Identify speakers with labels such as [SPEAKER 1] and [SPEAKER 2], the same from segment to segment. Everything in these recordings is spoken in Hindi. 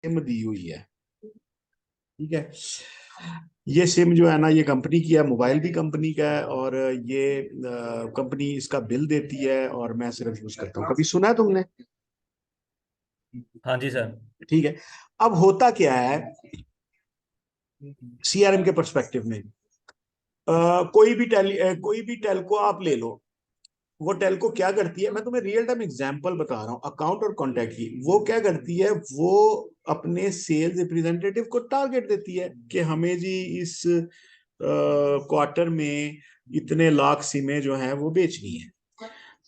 [SPEAKER 1] सिम दी हुई है, ठीक है। ये सिम जो है ना, ये कंपनी की है, मोबाइल भी कंपनी का है, और ये कंपनी इसका बिल देती है और मैं सिर्फ यूज करता हूँ। कभी सुना है तुमने?
[SPEAKER 2] हाँ जी सर।
[SPEAKER 1] ठीक है। अब होता क्या है सीआरएम के पर्सपेक्टिव में, कोई भी टेलको आप ले लो, वो टेलको क्या करती है, मैं तुम्हें रियल टाइम एग्जांपल बता रहा हूँ अकाउंट और कॉन्टैक्ट की। वो क्या करती है, वो अपने सेल्स रिप्रेजेंटेटिव को टारगेट देती है कि हमें जी इस क्वार्टर में इतने लाख सिमें जो हैं वो बेचनी है।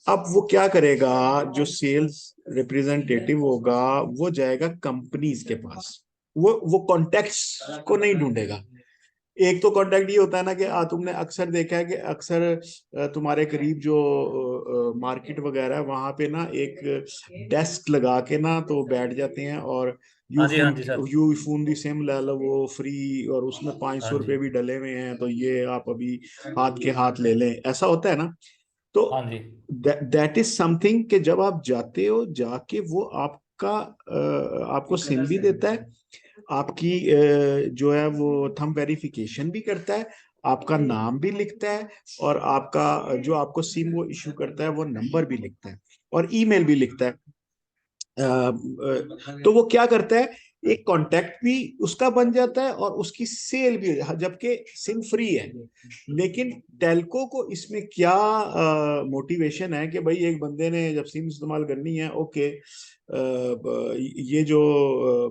[SPEAKER 1] अब वो क्या करेगा, जो सेल्स रिप्रेजेंटेटिव होगा वो जाएगा कंपनीज के पास, वो कॉन्टेक्ट्स को नहीं ढूंढेगा। एक तो कांटेक्ट ये होता है ना कि तुमने अक्सर देखा है कि अक्सर तुम्हारे करीब जो मार्केट वगैरह है वहां पे ना एक डेस्क लगा के ना तो बैठ जाते हैं, और
[SPEAKER 2] हाँ जी, हाँ जी सर।
[SPEAKER 1] यू फोन दी सिम ले लो वो फ्री, और उसमें 500
[SPEAKER 2] हाँ जी,
[SPEAKER 1] रुपए भी डले हुए हैं, तो ये आप अभी हाथ के हाथ ले लें, ऐसा होता है ना। तो
[SPEAKER 2] हाँ जी,
[SPEAKER 1] दैट इज समथिंग कि जब आप जाते हो जाके वो आपका आपको सिम भी देता है, आपकी जो है वो थंब वेरिफिकेशन भी करता है, आपका नाम भी लिखता है, और आपका जो आपको सिम वो इशू करता है वो नंबर भी लिखता है, और ईमेल भी लिखता है। तो वो क्या करता है, एक कांटेक्ट भी उसका बन जाता है और उसकी सेल भी, जबकि सिम फ्री है। लेकिन टेलको को इसमें क्या मोटिवेशन है कि भाई एक बंदे ने जब सिम इस्तेमाल करनी है, ओके, ये जो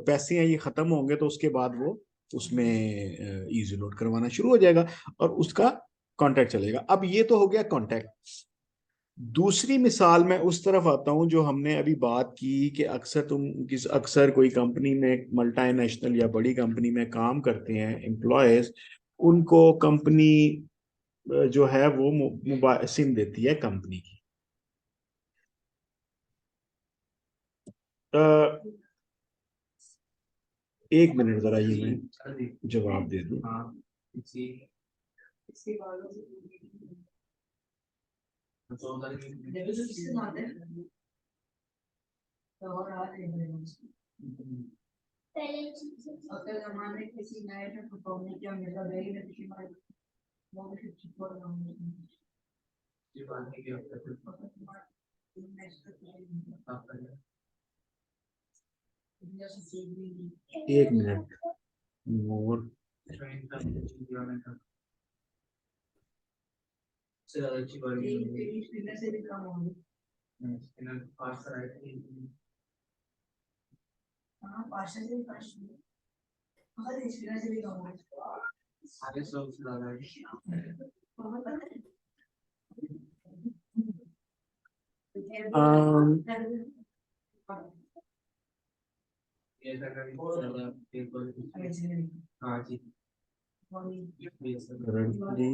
[SPEAKER 1] पैसे हैं ये खत्म होंगे तो उसके बाद वो उसमें इजी लोड करवाना शुरू हो जाएगा और उसका कॉन्टैक्ट चलेगा। अब ये तो हो गया कॉन्टैक्ट। दूसरी मिसाल में उस तरफ आता हूं जो हमने अभी बात की कि अक्सर कोई कंपनी में, मल्टीनेशनल या बड़ी कंपनी में काम करते हैं एम्प्लॉयज, उनको कंपनी जो है वो मोबाइल सिम देती है कंपनी की। एक मिनट जरा ये मैं जवाब दे दूं। एक मिनट मोर। करंटली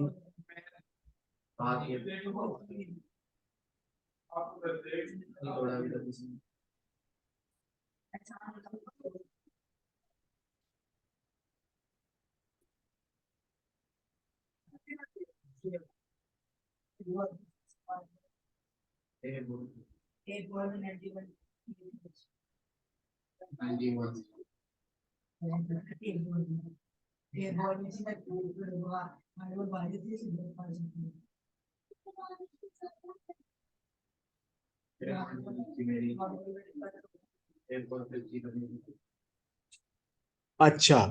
[SPEAKER 1] अच्छा,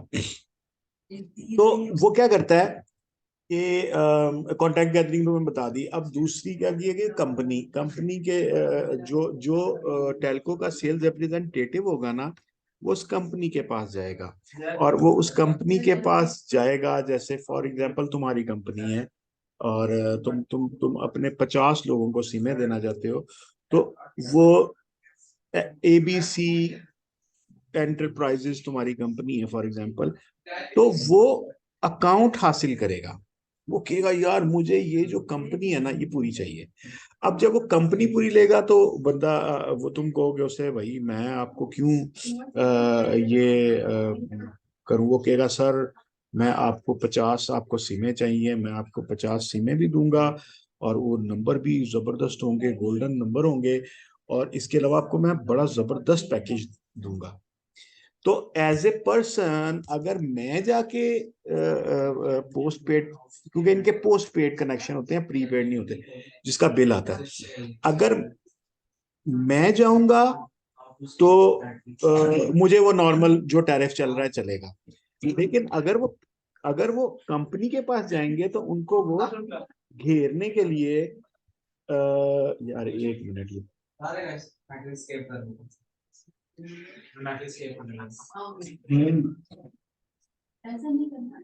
[SPEAKER 1] तो वो क्या करता है कि कॉन्टैक्ट गैदरिंग तो मैं बता दी। अब दूसरी क्या की है कि कंपनी के जो टेलको का सेल्स रिप्रेजेंटेटिव होगा ना, वो उस कंपनी के पास जाएगा, और वो उस कंपनी के पास जाएगा, जैसे फॉर एग्जांपल तुम्हारी कंपनी है और तुम अपने 50 लोगों को सिमें देना चाहते हो, तो वो एबीसी एंटरप्राइजेस तुम्हारी कंपनी है फॉर एग्जांपल, तो वो अकाउंट हासिल करेगा। वो कहेगा यार मुझे ये जो कंपनी है ना ये पूरी चाहिए। अब जब वो कंपनी पूरी लेगा तो बंदा वो तुम कहोगे उसे भाई मैं आपको क्यों ये करूँ, वो कहेगा सर मैं आपको 50 आपको सिमें चाहिए, मैं आपको 50 सिमें भी दूंगा, और वो नंबर भी जबरदस्त होंगे, गोल्डन नंबर होंगे, और इसके अलावा आपको मैं बड़ा जबरदस्त पैकेज दूंगा। तो एज ए पर्सन अगर मैं जाके पोस्ट पेड, क्योंकि इनके पोस्ट पेड कनेक्शन होते हैं, प्रीपेड नहीं होते, जिसका बिल आता है, अगर मैं जाऊंगा तो मुझे वो नॉर्मल जो टैरिफ चल रहा है चलेगा। लेकिन अगर वो कंपनी के पास जाएंगे तो उनको वो घेरने के लिए यार एक मिनट, ये ऐसा नहीं करना।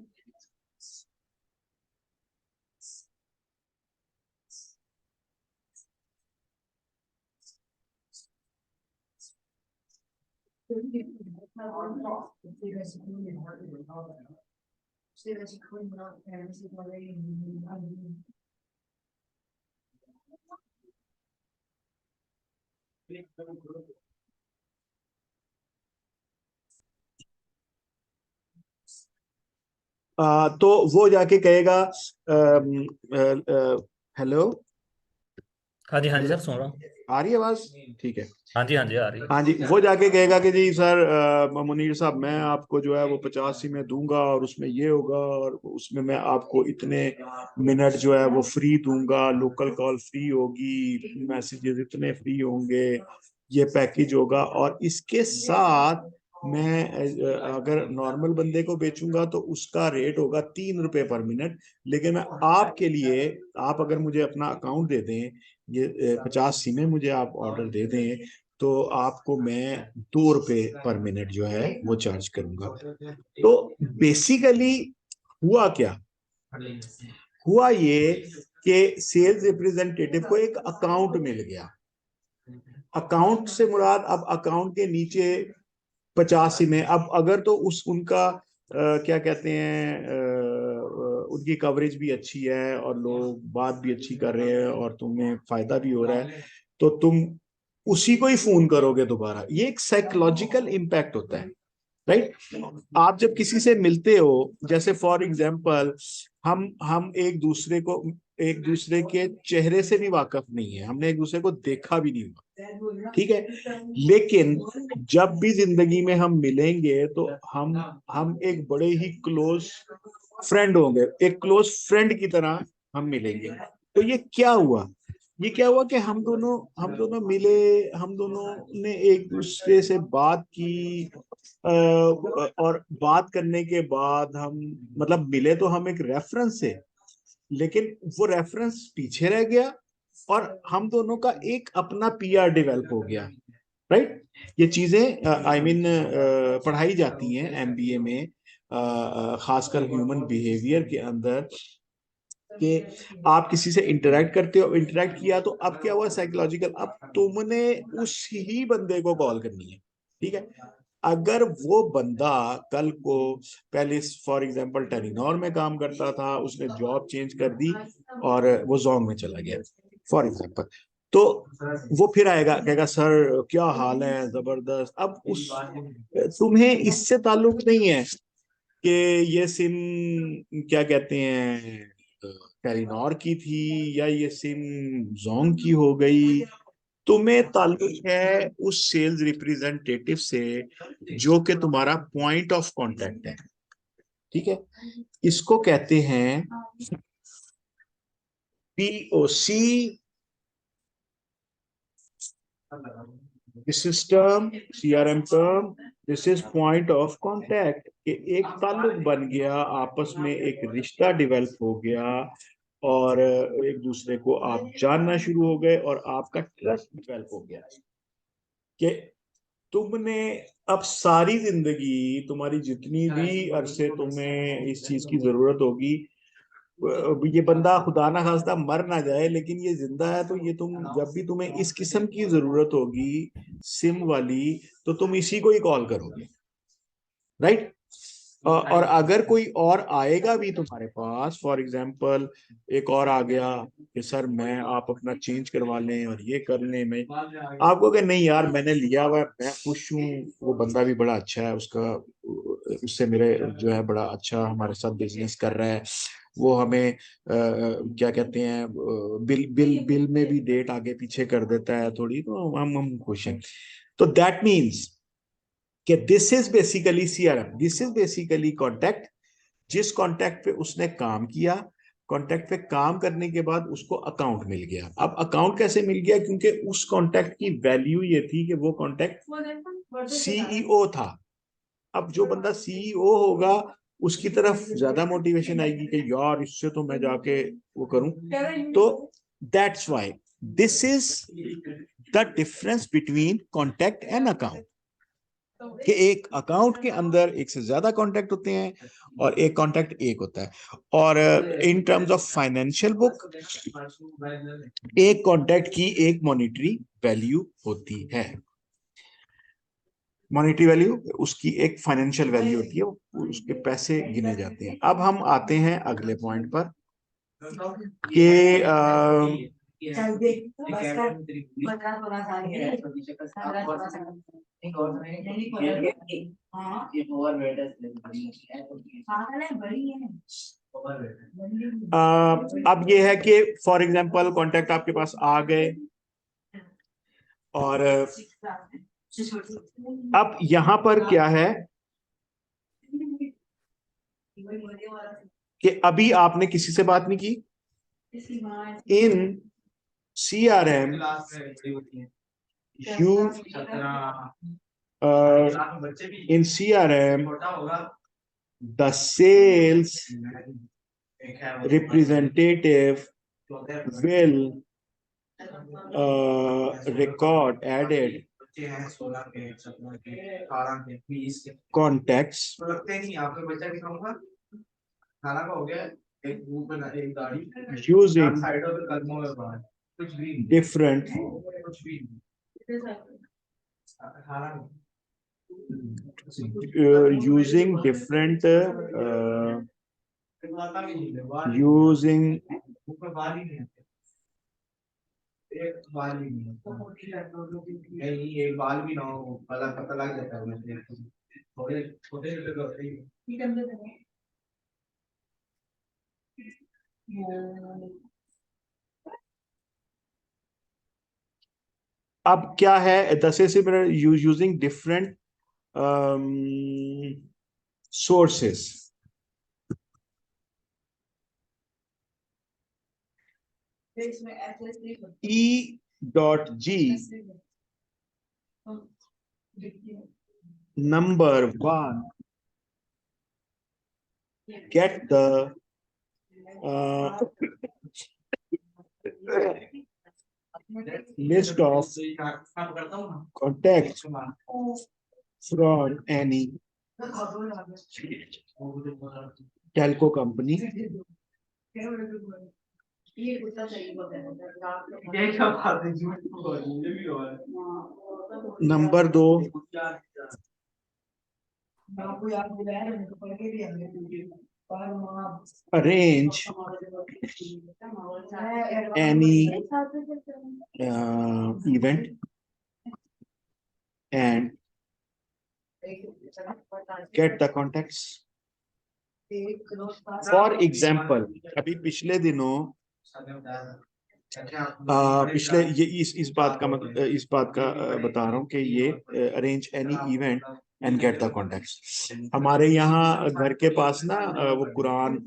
[SPEAKER 1] तो वो जाके कहेगा हेलो,
[SPEAKER 2] हाँ जी, हाँ जी सर, सुन रहा हूँ।
[SPEAKER 1] आ रही है आवाज? ठीक है।
[SPEAKER 2] हाँ जी, हाँ जी, आ रही है।
[SPEAKER 1] हाँ जी, वो जाके कहेगा कि जी सर, मुनीर साहब, मैं आपको जो है वो 85 में दूंगा और उसमें ये होगा और उसमें मैं आपको इतने मिनट जो है वो फ्री दूंगा, लोकल कॉल फ्री होगी, मैसेजेस इतने फ्री होंगे, ये पैकेज होगा। और इसके साथ मैं अगर नॉर्मल बंदे को बेचूंगा तो उसका रेट होगा 3 रुपए पर मिनट। लेकिन मैं आपके लिए, आप अगर मुझे अपना अकाउंट दे दें, ये 50 सिमें मुझे आप ऑर्डर दे दें, तो आपको मैं 2 रुपए पर मिनट जो है वो चार्ज करूंगा। तो बेसिकली हुआ क्या? हुआ ये कि सेल्स रिप्रेजेंटेटिव को एक अकाउंट मिल गया। अकाउंट से मुराद, अब अकाउंट के नीचे 85 में, अब अगर तो उनका क्या कहते हैं, उनकी कवरेज भी अच्छी है और लोग बात भी अच्छी कर रहे हैं और तुम्हें फायदा भी हो रहा है, तो तुम उसी को ही फोन करोगे दोबारा। ये एक साइकोलॉजिकल इम्पैक्ट होता है, राइट? आप जब किसी से मिलते हो, जैसे फॉर एग्जांपल, हम एक दूसरे के चेहरे से भी वाकिफ नहीं है, हमने एक दूसरे को देखा भी नहीं हुआ, ठीक है? लेकिन जब भी जिंदगी में हम मिलेंगे तो हम एक बड़े ही क्लोज फ्रेंड होंगे, एक क्लोज फ्रेंड की तरह हम मिलेंगे। तो ये क्या हुआ कि हम दोनों मिले, हम दोनों ने एक दूसरे से बात की, और बात करने के बाद हम, मतलब मिले तो हम एक रेफरेंस से, लेकिन वो रेफरेंस पीछे रह गया और हम दोनों का एक अपना पीआर डेवलप हो गया, राइट? ये चीजें आई मीन पढ़ाई जाती हैं एमबीए में, खासकर ह्यूमन बिहेवियर के अंदर, कि आप किसी से इंटरेक्ट करते हो, इंटरेक्ट किया तो अब क्या हुआ, साइकोलॉजिकल, अब तुमने उस ही बंदे को कॉल करनी है, ठीक है? अगर वो बंदा कल को, पहले फॉर एग्जांपल टेलीनॉर में काम करता था, उसने जॉब चेंज कर दी और वो जोंग में चला गया फॉर एग्जांपल, तो वो फिर आएगा, कहेगा सर क्या हाल है, जबरदस्त। अब उस तुम्हें इससे ताल्लुक नहीं है कि ये सिम क्या कहते हैं, टेलीनॉर की थी या ये सिम जोंग की हो गई। तुम्हें ताल्लुक है उस सेल्स रिप्रेजेंटेटिव से जो कि तुम्हारा पॉइंट ऑफ कांटेक्ट है, ठीक है? इसको कहते हैं POC system, CRM term. This is point of contact, कि एक ताल्लुक बन गया, आपस में एक रिश्ता डेवलप हो गया और एक दूसरे को आप जानना शुरू हो गए और आपका ट्रस्ट डेवलप हो गया कि तुमने अब सारी जिंदगी, तुम्हारी जितनी भी अरसे तुम्हें इस चीज की जरूरत होगी, ये बंदा खुदा ना खास्ता मर ना जाए लेकिन ये जिंदा है, तो ये तुम जब भी तुम्हें इस किस्म की जरूरत होगी सिम वाली, तो तुम इसी को ही कॉल करोगे, राइट? और अगर कोई और आएगा भी तुम्हारे पास, फॉर एग्जांपल एक और आ गया कि सर मैं, आप अपना चेंज करवा लें और ये कर लें, मैं आपको कहे नहीं यार मैंने लिया हुआ है, मैं खुश हूँ, वो बंदा भी बड़ा अच्छा है, उसका उससे मेरे जो है बड़ा अच्छा हमारे साथ बिजनेस कर रहा है, वो हमें क्या कहते हैं, बिल बिल बिल में भी डेट आगे पीछे कर देता है थोड़ी, तो हम खुश हैं। तो दैट मीन्स कि this is basically CRM, this is basically contact, जिस कॉन्टैक्ट पे उसने काम किया, कॉन्टैक्ट पे काम करने के बाद उसको अकाउंट मिल गया। अब अकाउंट कैसे मिल गया? क्योंकि उस कॉन्टैक्ट की वैल्यू ये थी कि वो कॉन्टैक्ट सीईओ था। अब जो बंदा सीईओ होगा उसकी तरफ ज्यादा मोटिवेशन आएगी कि यार इससे तो मैं जाके वो करूं। तो that's why this is the difference between contact and account, कि एक अकाउंट के अंदर एक से ज्यादा कॉन्टैक्ट होते हैं और एक कॉन्टैक्ट एक होता है। और in terms of financial book, एक कॉन्टैक्ट की एक मॉनेटरी वैल्यू होती है। मॉनेटरी वैल्यू उसकी एक फाइनेंशियल वैल्यू होती है, उसके पैसे गिने जाते हैं। अब हम आते हैं अगले पॉइंट पर कि अब ये है कि फॉर एग्जांपल कॉन्टैक्ट आपके पास आ गए और अब यहां पर क्या है कि अभी आपने किसी से बात नहीं की। इन CRM you in CRM the sales representative will record added contacts using different using different using अब क्या है using different sources. E.G number one get the list of contacts from any telco company. Number दो, arrange any event and get the contacts. For example, अभी पिछले दिनों पिछले ये इस बात का बता रहा हूँ कि ये arrange any event and get the contacts. हमारे यहाँ घर के पास ना वो कुरान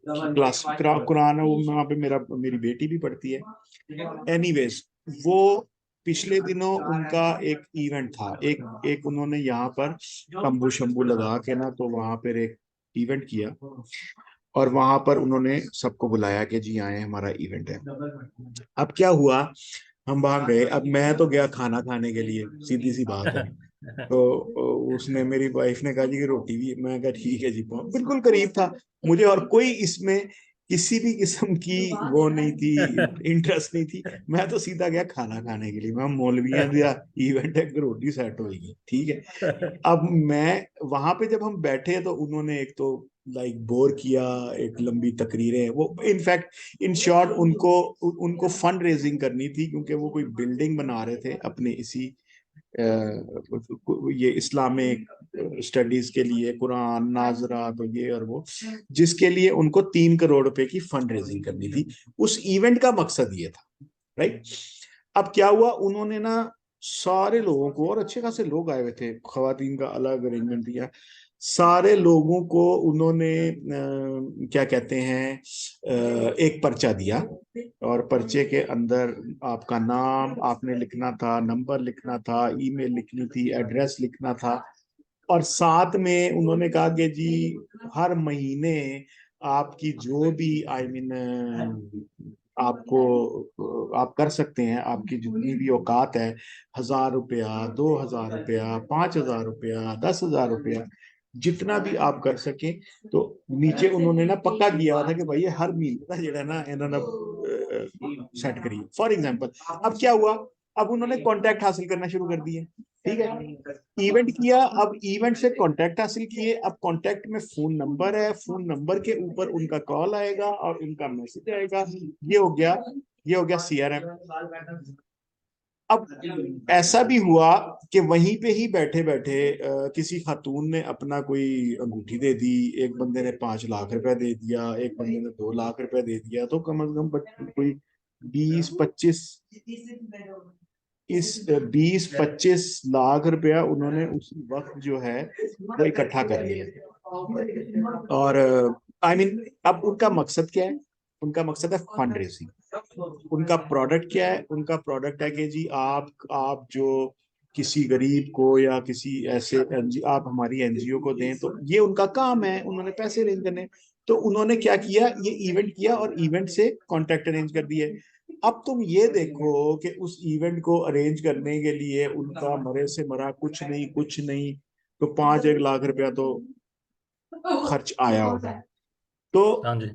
[SPEAKER 1] कुरान है, वो वहाँ पे मेरी बेटी भी पढ़ती है। एनीवेज वो पिछले दिनों उनका एक इवेंट था, एक उन्होंने यहाँ पर तंबू शंबू लगा के ना, तो वहां पर एक इवेंट किया और वहां पर उन्होंने सबको बुलाया कि जी आए, हमारा इवेंट है। अब क्या हुआ, हम वहां गए। अब मैं तो गया खाना खाने के लिए, सीधी सी बात है। तो उसने, मेरी वाइफ ने कहा जी कि रोटी भी, मैं कहा ठीक है जी। बिल्कुल करीब था मुझे, और कोई इसमें किसी भी किस्म की वो नहीं थी, इंटरेस्ट नहीं थी। मैं तो सीधा गया खाना खाने के लिए। मैं मौलवियां दिया इवेंट है, रोटी सेट होगी, ठीक है। अब मैं वहां पे जब हम बैठे तो उन्होंने एक तो लाइक बोर किया, एक लंबी तकरीरें, वो इनफैक्ट इन शॉर्ट उनको फंड रेजिंग करनी थी, क्योंकि वो कोई बिल्डिंग बना रहे थे अपने इसी ये इस्लामिक स्टडीज के लिए, कुरान नाजरा तो ये और वो, जिसके लिए उनको 3 करोड़ रुपए की फंड रेजिंग करनी थी। उस इवेंट का मकसद ये था, राइट। अब क्या हुआ, उन्होंने ना सारे लोगों को, और अच्छे खासे लोग आए हुए थे, खवातीन का अलग अरेंजमेंट दिया, सारे लोगों को उन्होंने क्या कहते हैं एक पर्चा दिया, और पर्चे के अंदर आपका नाम आपने लिखना था, नंबर लिखना था, ईमेल लिखनी थी, एड्रेस लिखना था, और साथ में उन्होंने कहा कि जी हर महीने आपकी जो भी आई मीन आपको आप कर सकते हैं, आपकी जितनी भी औकात है, 1,000 रुपया, 2,000 रुपया, 5,000 रुपया, 10,000 रुपया, जितना भी आप कर सकें। तो नीचे उन्होंने ना पक्का किया हुआ था कि भाई ये हर महीने का जो है ना इन्होंने सेट करिए। फॉर एग्जाम्पल अब क्या हुआ, अब उन्होंने कॉन्टैक्ट हासिल करना शुरू कर दिए। ठीक है, इवेंट किया, अब इवेंट से कांटेक्ट हासिल किए, अब कांटेक्ट में फोन नंबर है, फोन नंबर के ऊपर उनका कॉल आएगा और उनका मैसेज आएगा। ये हो गया सीआरएम। अब ऐसा भी हुआ कि वहीं पे ही बैठे बैठे किसी खातून ने अपना कोई अंगूठी दे दी, एक बंदे ने 5 लाख रुपया दे दिया, एक बंदे ने 2 लाख रुपया दे दिया, तो कम से कम कोई 20-25 इस 20-25 लाख रुपया उन्होंने उसी वक्त जो है वो इकट्ठा कर लिया। और आई मीन अब उनका मकसद क्या है, उनका मकसद है फंड रेजिंग। उनका प्रोडक्ट क्या है, उनका प्रोडक्ट है कि जी आप जो किसी गरीब को या किसी ऐसे एनजीओ, आप हमारी एनजीओ को दें, तो ये उनका काम है, उन्होंने पैसे अरेंज करने। तो उन्होंने क्या किया, ये इवेंट किया और इवेंट से कॉन्ट्रैक्ट अरेंज कर दिए। अब तुम ये देखो कि उस इवेंट को अरेंज करने के लिए उनका मरे से मरा कुछ नहीं तो 5-1 लाख रुपया तो खर्च आया होगा। तो
[SPEAKER 2] हाँ जी।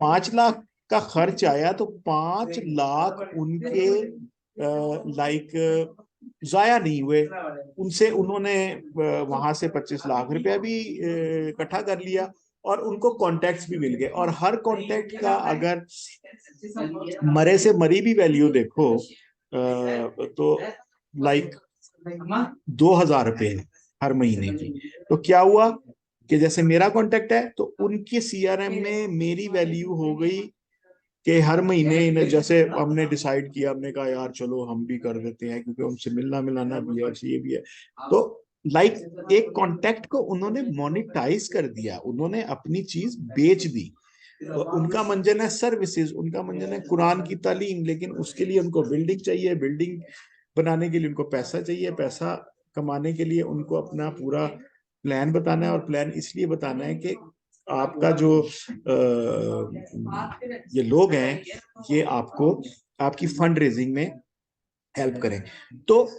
[SPEAKER 1] 5 लाख का खर्च आया, तो 5 लाख उनके लाइक जाया नहीं हुए। उनसे उन्होंने वहां से 25 लाख रुपया भी इकट्ठा कर लिया, और उनको कॉन्टैक्ट्स भी मिल गए। और हर कॉन्टैक्ट का अगर मरे से मरी भी वैल्यू देखो तो लाइक 2,000 रुपये है हर महीने की। तो क्या हुआ कि जैसे मेरा कॉन्टेक्ट है, तो उनके सीआरएम में मेरी वैल्यू हो गई कि हर महीने इन्हें, जैसे हमने डिसाइड किया, हमने कहा यार चलो हम भी कर देते हैं क्योंकि उनसे मिलना मिलाना भी है, ये भी है। तो लाइक एक कॉन्टेक्ट को उन्होंने मोनिटाइज कर दिया, उन्होंने अपनी चीज बेच दी। तो उनका मंजन है सर्विसेज, उनका मंजन है कुरान की तालीम, लेकिन उसके लिए उनको बिल्डिंग चाहिए, बिल्डिंग बनाने के लिए उनको पैसा चाहिए, पैसा कमाने के लिए उनको अपना पूरा प्लान बताना है। और प्लान इसलिए बताना है कि आपका जो ये लोग हैं, ये आपको आपकी फंड रेजिंग में हेल्प करें। तो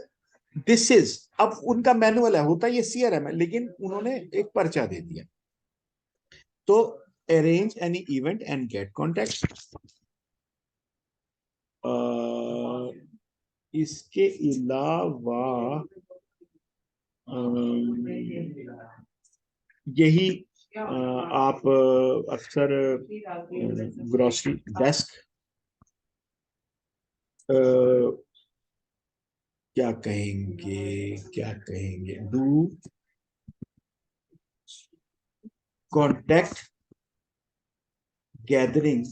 [SPEAKER 1] दिस इज, अब उनका मैनुअल है, होता ये सीआरएम है, लेकिन उन्होंने एक पर्चा दे दिया। तो arrange any event and get contact. इसके अलावा यही आप अक्सर ग्रोसरी डेस्क, क्या कहेंगे do contact gathering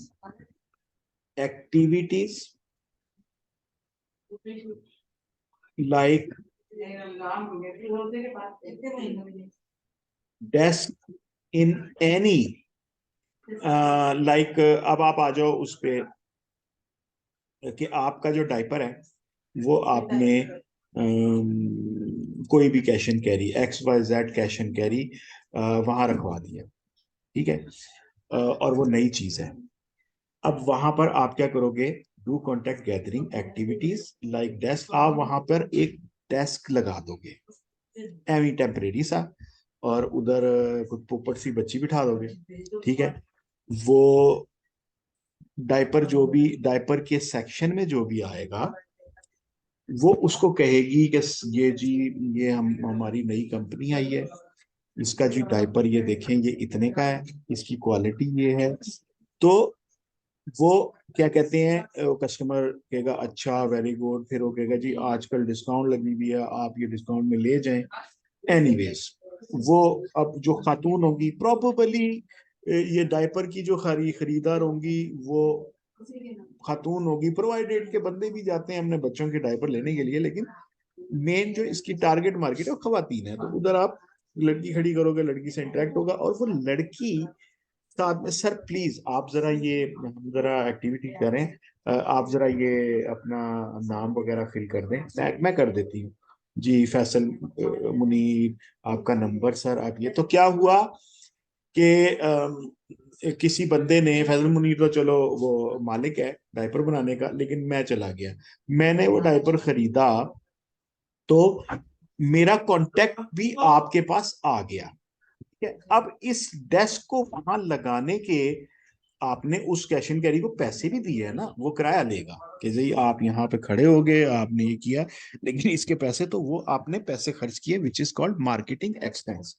[SPEAKER 1] activities like desk in any like. अब आप आ जाओ उस पे कि आपका जो डायपर है वो आपने कोई भी cash and carry XYZ cash and carry वहां रखवा दिया। ठीक है, और वो नई चीज है। अब वहां पर आप क्या करोगे, do contact gathering activities like desk, आप वहां पर एक डेस्क लगा दोगे एवी टेम्परेरी सा, और उधर कुछ पोपट सी बच्ची बिठा दोगे। ठीक है, वो डायपर के सेक्शन में जो भी आएगा, वो उसको कहेगी कि ये जी, ये हमारी नई कंपनी आई है, इसका जी डायपर ये देखें, ये इतने का है, इसकी क्वालिटी ये है। तो वो क्या कहते हैं, कस्टमर कहेगा अच्छा वेरी गुड, फिर वो कहेगा जी आजकल डिस्काउंट लगी हुई है, आप ये डिस्काउंट में ले जाएं। एनीवेज, वो अब जो खातून होंगी प्रोबेबली, ये डायपर की जो खरीदार होंगी वो खातून होगी, प्रोवाइडेड के बंदे भी जाते हैं अपने बच्चों के डायपर लेने के लिए, लेकिन मेन जो इसकी टारगेट मार्केट है वो खवातीन है, तो उधर आप लड़की खड़ी करोगे, लड़की से इंटरेक्ट होगा, और वो लड़की साथ में, सर प्लीज आप जरा ये, हम जरा एक्टिविटी करें, आप जरा ये अपना नाम वगैरह फिल कर दें। मैं कर देती हूँ जी, फैसल मुनीर, आपका नंबर सर, आप ये। तो क्या हुआ कि किसी बंदे ने, फैसल मुनीर तो चलो वो मालिक है डायपर बनाने का, लेकिन मैं चला गया, मैंने वो डायपर खरीदा, तो मेरा कांटेक्ट भी आपके पास आ गया। ठीक है, अब इस डेस्क को वहां लगाने के आपने उस कैश एंड कैरी को पैसे भी दिए है ना, वो किराया लेगा कि जी आप यहाँ पे खड़े हो गए, आपने ये किया, लेकिन इसके पैसे तो वो आपने पैसे खर्च किए, which is called marketing expense.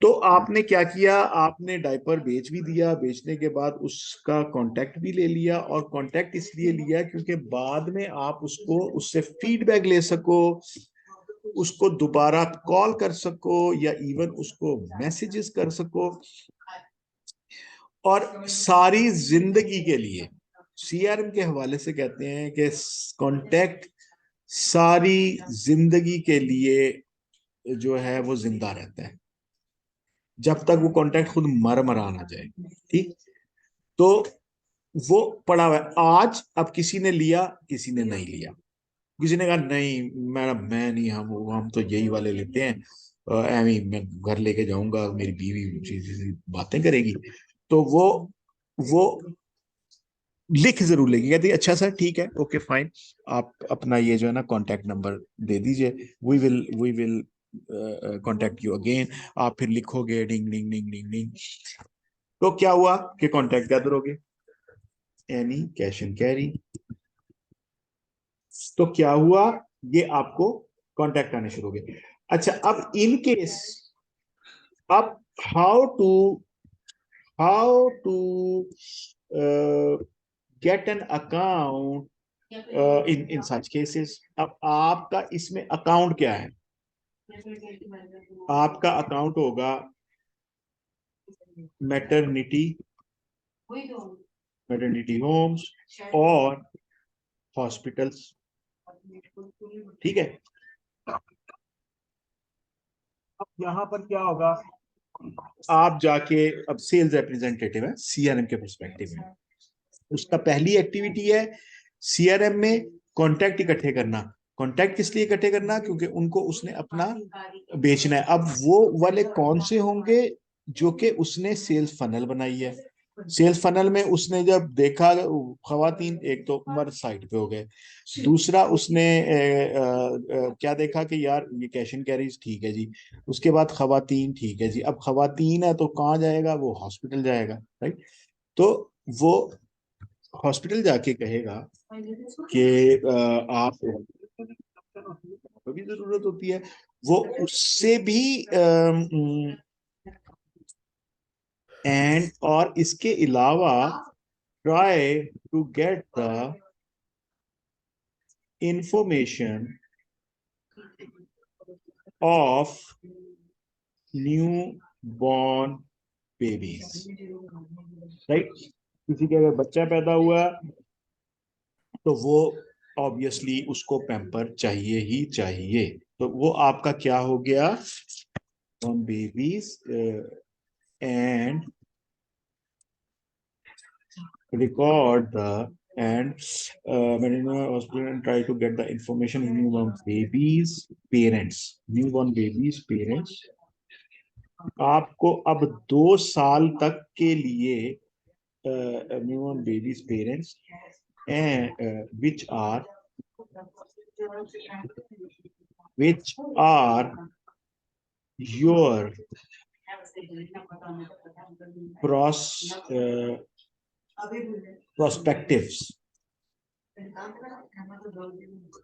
[SPEAKER 1] तो आपने क्या किया, आपने डायपर बेच भी दिया, बेचने के बाद उसका कांटेक्ट भी ले लिया, और कांटेक्ट इसलिए लिया क्योंकि बाद में आप उसको, उससे फीडबैक ले सको, उसको दोबारा कॉल कर सको, या इवन उसको मैसेजेस कर सको, और सारी जिंदगी के लिए। सीआरएम के हवाले से कहते हैं कि कांटेक्ट सारी जिंदगी के लिए जो है वो जिंदा रहता है, जब तक वो कांटेक्ट खुद मर मरा ना जाए। ठीक, तो वो पड़ा हुआ है आज, अब किसी ने लिया, किसी ने नहीं लिया, किसी ने कहा नहीं मैडम मैं नहीं, हम तो यही वाले लेते हैं, एवं मैं घर लेके जाऊंगा, मेरी बीवी बातें करेगी, तो वो लिख जरूर लेगी, कहती है अच्छा सर ठीक है, ओके फाइन, आप अपना ये जो है ना कांटेक्ट नंबर दे दीजिए, we will contact you again. आप फिर लिखोगे डिंग डिंग डिंग डिंग डिंग, तो क्या हुआ कि कांटेक्ट गैदर हो गए, एनी कैश एंड कैरी। तो क्या हुआ, ये आपको कांटेक्ट आने शुरू हो गए। अच्छा, अब इन केस, अब how to how to get an account in in such cases. अब आपका इसमें अकाउंट क्या है, आपका अकाउंट होगा मैटरनिटी, मैटरनिटी होम्स और हॉस्पिटल्स। ठीक है, अब यहां पर क्या होगा, आप जाके, अब सेल्स रिप्रेजेंटेटिव है सीआरएम के परस्पेक्टिव में, उसका पहली एक्टिविटी है सीआरएम में कॉन्टैक्ट इकट्ठे करना। कॉन्टैक्ट किस लिए इकट्ठे करना, क्योंकि उनको उसने अपना बेचना है। अब वो वाले कौन से होंगे, जो कि उसने सेल्स फनल बनाई है। सेल्स फनल में उसने जब देखा खवातीन, एक तो मर्द साइड पे हो गए, दूसरा उसने क्या देखा कि यार ये कैश एंड कैरीज ठीक है जी, उसके बाद खवातीन ठीक है जी, अब खवातीन है तो कहाँ जाएगा, वो हॉस्पिटल जाएगा, राइट। तो वो हॉस्पिटल जाके कहेगा कि आप भी जरूरत होती है, वो उससे भी एंड और इसके अलावा try to get the information of newborn babies, right. किसी के अगर बच्चा पैदा हुआ तो वो ऑब्वियसली उसको पैम्पर चाहिए ही चाहिए, तो वो आपका क्या हो गया, on babies and record the and Medina hospital and try to get the information of newborn babies parents, newborn babies parents। आपको अब 2 साल तक के लिए newborn babies parents which are your pros prospectives,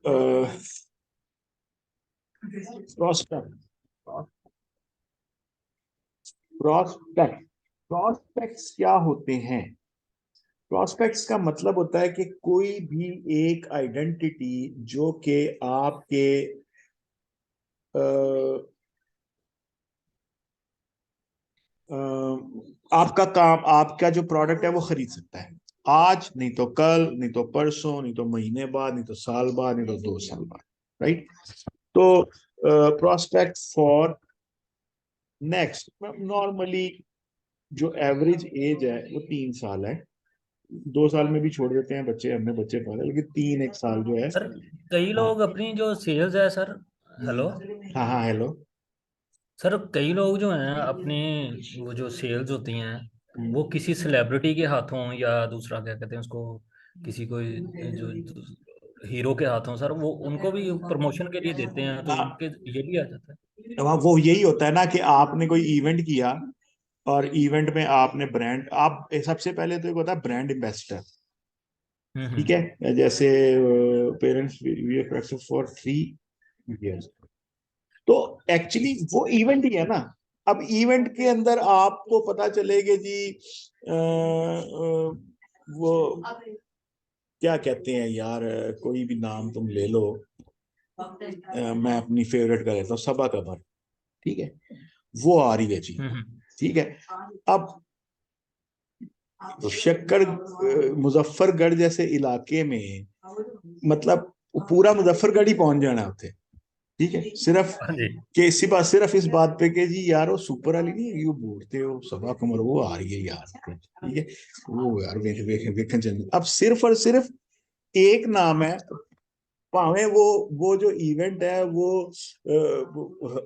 [SPEAKER 1] uh, prospect prospect prospects क्या होते हैं, प्रोस्पेक्ट्स का मतलब होता है कि कोई भी एक आइडेंटिटी जो कि आपके आपका काम, आपका जो प्रोडक्ट है वो खरीद सकता है, आज नहीं तो कल, नहीं तो परसों, नहीं तो महीने बाद, नहीं तो साल बाद, नहीं तो 2 साल बाद। राइट। तो प्रोस्पेक्ट फॉर नेक्स्ट, नॉर्मली जो एवरेज एज है वो 3 साल है। 2 साल में भी छोड़ देते हैं बच्चे, हमने बच्चे पाले, लेकिन 3 1 साल जो है।
[SPEAKER 2] सर कई
[SPEAKER 1] हाँ
[SPEAKER 2] लोग अपनी जो सेल्स है सर, हेलो
[SPEAKER 1] हाँ हाँ हेलो।
[SPEAKER 2] सर, कई लोग जो हैं अपने वो जो सेल्स होती हैं वो किसी सेलिब्रिटी के हाथों या दूसरा क्या कहते हैं उसको, किसी कोई जो हीरो के हाथों सर, वो उनको भी प्रमोशन के लिए देते हैं, तो
[SPEAKER 1] हाँ,
[SPEAKER 2] उनके ये भी आ जाता है।
[SPEAKER 1] वहाँ वो यही होता है ना कि आपने कोई इवेंट किया और इवेंट में आपने ब्रांड, आप सबसे पहले तो एक होता है ब्रांड एम्बेसडर। ठीक
[SPEAKER 2] हम्म।
[SPEAKER 1] है, जैसे पेरेंट्स वी फॉर 3 इयर्स, तो एक्चुअली वो इवेंट ही है ना। अब इवेंट के अंदर आपको पता चलेगा जी वो क्या कहते हैं यार, कोई भी नाम तुम ले लो, मैं अपनी फेवरेट का लेता हूँ, सबा कबर। ठीक है, वो आ रही है जी।
[SPEAKER 2] हम्म।
[SPEAKER 1] ठीक है, अब तो शक्कर मुजफ्फरगढ़ जैसे इलाके में, मतलब पूरा मुजफ्फरगढ़ ही पहुंच जाना होते। ठीक है, सिर्फ
[SPEAKER 2] हाँ जी।
[SPEAKER 1] कि सिर्फ इस बात पे कि जी यार वो सुपर वाली नहीं है, वो बोलते हो सभा कमर वो आ रही है यार। ठीक है, वो यार वेख वेख वेखन चंद, अब सिर्फ और सिर्फ एक नाम है, भावे वो जो इवेंट है वो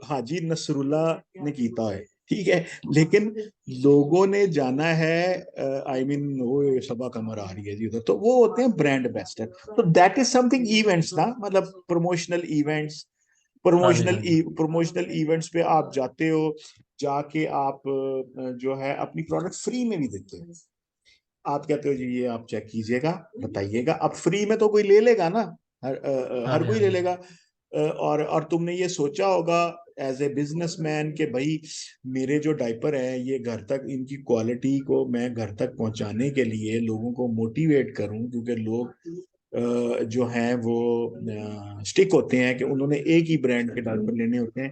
[SPEAKER 1] हाजी नसरुल्ला ने कीता है। ठीक है, लेकिन लोगों ने जाना है, आई मीन वो सभा कमर आ रही है जी उधर, तो वो होते हैं ब्रांड एम्बेसडर। तो दैट इज समथिंग इवेंट्स ना, मतलब प्रमोशनल इवेंट्स।
[SPEAKER 2] हाँ जी। हाँ जी।
[SPEAKER 1] प्रमोशनल इवेंट्स पे आप जाते हो, जाके आप जो है अपनी प्रोडक्ट फ्री में भी देते हो। आप कहते हो जी ये आप चेक कीजिएगा, बताइएगा, अब फ्री में तो कोई ले लेगा ना,
[SPEAKER 2] हाँ
[SPEAKER 1] हर
[SPEAKER 2] जी। हाँ
[SPEAKER 1] कोई ले
[SPEAKER 2] जी।
[SPEAKER 1] लेगा। और तुमने ये सोचा होगा एज ए बिजनेसमैन कि भाई मेरे जो डायपर है ये घर तक, इनकी क्वालिटी को मैं घर तक पहुंचाने के लिए लोगों को मोटिवेट करूं, क्योंकि लोग जो हैं वो स्टिक होते हैं कि उन्होंने एक ही ब्रांड के डायपर लेने होते हैं।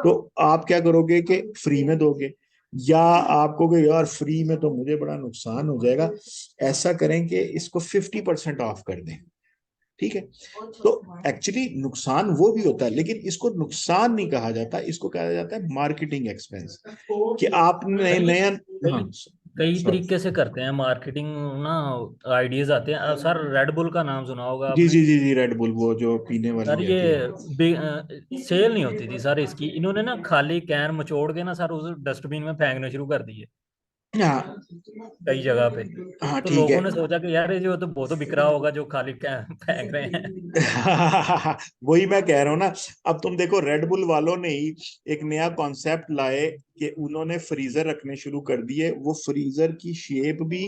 [SPEAKER 1] तो आप क्या करोगे कि फ्री में दोगे, या आप कहोगे यार फ्री में तो मुझे बड़ा नुकसान हो जाएगा, ऐसा करें कि इसको 50% ऑफ कर दें। ठीक है, तो एक्चुअली नुकसान वो भी होता है, लेकिन इसको नुकसान नहीं कहा जाता, इसको कहा जाता है मार्केटिंग एक्सपेंस, कि आपने
[SPEAKER 2] सर ये
[SPEAKER 1] नया।
[SPEAKER 2] कई
[SPEAKER 1] हाँ
[SPEAKER 2] कई
[SPEAKER 1] सॉरी।
[SPEAKER 2] तरीके से करते हैं मार्केटिंग ना, आइडियाज आते हैं। सर रेड बुल का नाम सुना होगा
[SPEAKER 1] जी
[SPEAKER 2] आपने।
[SPEAKER 1] जी जी जी, रेड बुल वो जो पीने
[SPEAKER 2] सर
[SPEAKER 1] वाली
[SPEAKER 2] ये
[SPEAKER 1] रहती है।
[SPEAKER 2] सेल नहीं होती थी सर इसकी, इन्होंने ना खाली कैन मचोड़ के ना सर उस डस्टबिन में फेंकने शुरू कर दिए
[SPEAKER 1] हाँ
[SPEAKER 2] कई जगह पे।
[SPEAKER 1] हाँ
[SPEAKER 2] तो
[SPEAKER 1] ठीक है।
[SPEAKER 2] लोगों ने सोचा कि यार ये जो तो बहुत तो बिक रहा होगा जो खाली कैन फेंक रहे हैं।
[SPEAKER 1] वही मैं कह रहा हूँ ना। अब तुम देखो रेड बुल वालों ने ही एक नया कॉन्सेप्ट लाए कि उन्होंने फ्रीजर रखने शुरू कर दिए, वो फ्रीजर की शेप भी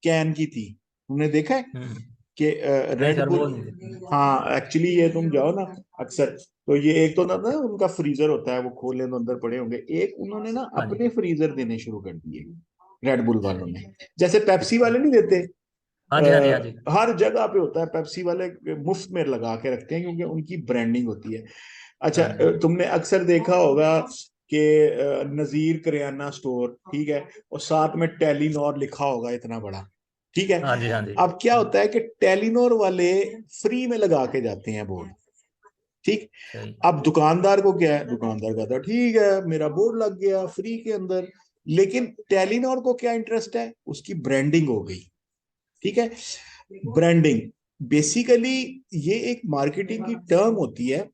[SPEAKER 1] कैन की थी। तुमने देखा है
[SPEAKER 2] हम्म।
[SPEAKER 1] कि
[SPEAKER 2] नहीं
[SPEAKER 1] रेड
[SPEAKER 2] सर
[SPEAKER 1] बुल,
[SPEAKER 2] वो नहीं देते।
[SPEAKER 1] हाँ एक्चुअली ये तुम जाओ ना अक्सर, तो ये एक तो ना उनका फ्रीजर होता है, वो खोले तो अंदर पड़े होंगे, एक उन्होंने ना
[SPEAKER 2] हाँ जी।
[SPEAKER 1] अपने फ्रीजर देने शुरू कर दिए रेड बुल वालों ने, जैसे पेप्सी वाले नहीं देते।
[SPEAKER 2] हाँ जी। हाँ जी। हाँ जी।
[SPEAKER 1] हर जगह पे होता है, पेप्सी वाले मुफ्त में लगा के रखते हैं क्योंकि उनकी ब्रांडिंग होती है। अच्छा,
[SPEAKER 2] हाँ जी।
[SPEAKER 1] तुमने अक्सर देखा होगा कि नजीर करियाना स्टोर, ठीक है, और साथ में टेलीनॉर लिखा होगा इतना बड़ा। ठीक है,
[SPEAKER 2] हाँ जी। हाँ जी।
[SPEAKER 1] अब क्या होता है कि टेलीनॉर वाले फ्री में लगा के जाते हैं बोर्ड। ठीक,
[SPEAKER 2] सही।
[SPEAKER 1] अब दुकानदार को क्या है, दुकानदार कहता है ठीक है मेरा बोर्ड लग गया फ्री के अंदर, लेकिन टेलीनॉर को क्या इंटरेस्ट है, उसकी ब्रांडिंग हो गई। ठीक है, ब्रांडिंग बेसिकली ये एक मार्केटिंग की टर्म होती है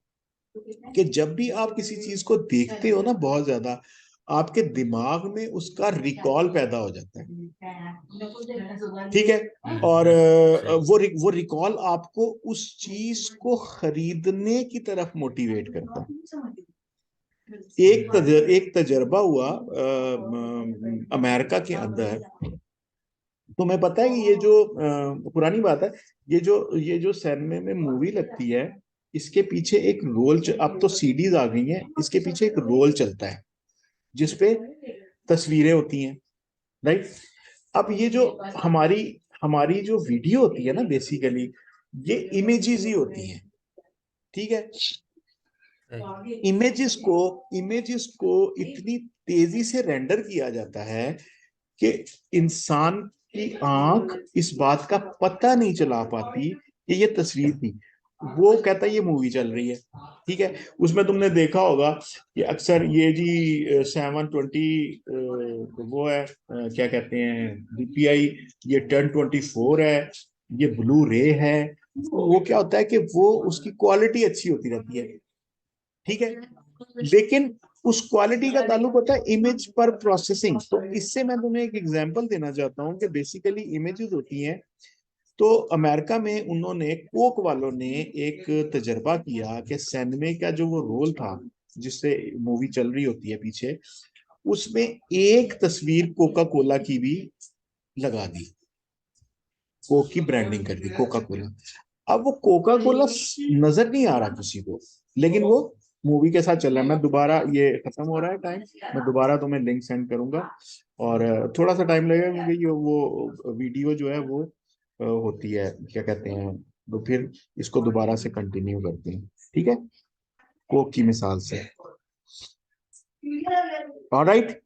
[SPEAKER 1] कि जब भी आप किसी चीज को देखते हो ना बहुत ज्यादा, आपके दिमाग में उसका रिकॉल पैदा हो जाता है। ठीक है, और
[SPEAKER 2] सही।
[SPEAKER 1] वो रिकॉल आपको उस चीज को खरीदने की तरफ मोटिवेट करता है। एक तजर्बा हुआ अमेरिका के अंदर। तुम्हें पता है कि ये जो पुरानी बात है, ये जो सिनेमा में मूवी लगती है, इसके पीछे एक अब तो सीडीज आ गई हैं, इसके पीछे एक रोल चलता है जिसपे तस्वीरें होती हैं। राइट, अब ये जो हमारी हमारी जो वीडियो होती है ना, बेसिकली ये इमेजेस ही होती हैं। ठीक है,
[SPEAKER 2] सही।
[SPEAKER 1] इमेजेस को इतनी तेजी से रेंडर किया जाता है कि इंसान की आंख इस बात का पता नहीं चला पाती कि ये तस्वीर थी। वो कहता है ये मूवी चल रही है, ठीक है। उसमें तुमने देखा होगा कि अक्सर ये जी 720 वो है क्या कहते हैं DPI, ये 1024 है, ये ब्लू रे है। तो वो क्या होता है कि वो उसकी क्वालिटी अच्छी होती रहती है, ठीक है। लेकिन उस क्वालिटी का ताल्लुक होता है इमेज पर प्रोसेसिंग। तो इससे मैं तुम्हें एक एग्जांपल देना चाहता हूँ कि बेसिकली इमेजेस होती हैं। तो अमेरिका में उन्होंने कोक वालों ने एक तजर्बा किया कि सिनेमा का जो वो रोल था जिससे मूवी चल रही होती है पीछे, उसमें एक तस्वीर कोका कोला की भी लगा दी, कोक की ब्रांडिंग कर दी कोका कोला। अब वो कोका कोला नजर नहीं आ रहा किसी को, लेकिन वो मूवी के साथ चल रहा है। मैं दोबारा, ये खत्म हो रहा है टाइम, मैं दोबारा तुम्हें लिंक सेंड करूंगा। और थोड़ा सा टाइम लगेगा क्योंकि ये वो वीडियो जो है वो होती है क्या कहते हैं, तो फिर इसको दोबारा से कंटिन्यू करते हैं, ठीक है, कोक की मिसाल से। ऑलराइट।